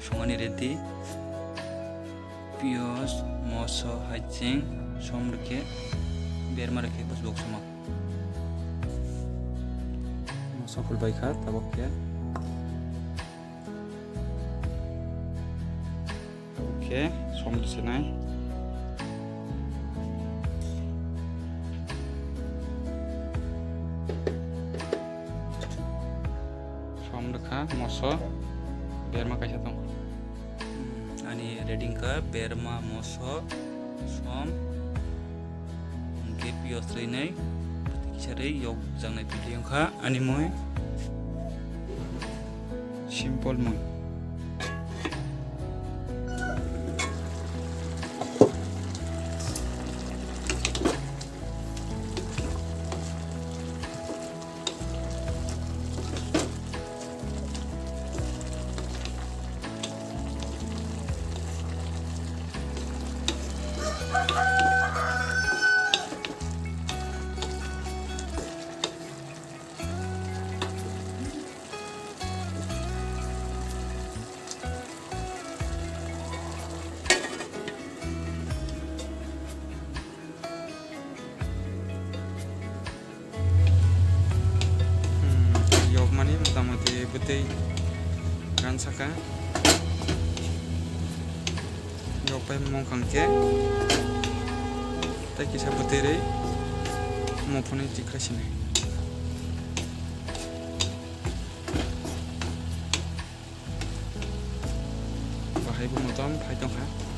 songani ready pios moso haicing som reke berma reke bos bok sama moso fulbai kha tabok ke oke som disenai som rekha moso berma kaisa tong ani reading ka berma moso som ke pios reinai kisare yok jangnai video kha ani moi simple moi mani motamoti butei gan saka yopai mongkangke tai kisa butei rei mofone tikrasine bahai bu motom phai tongkha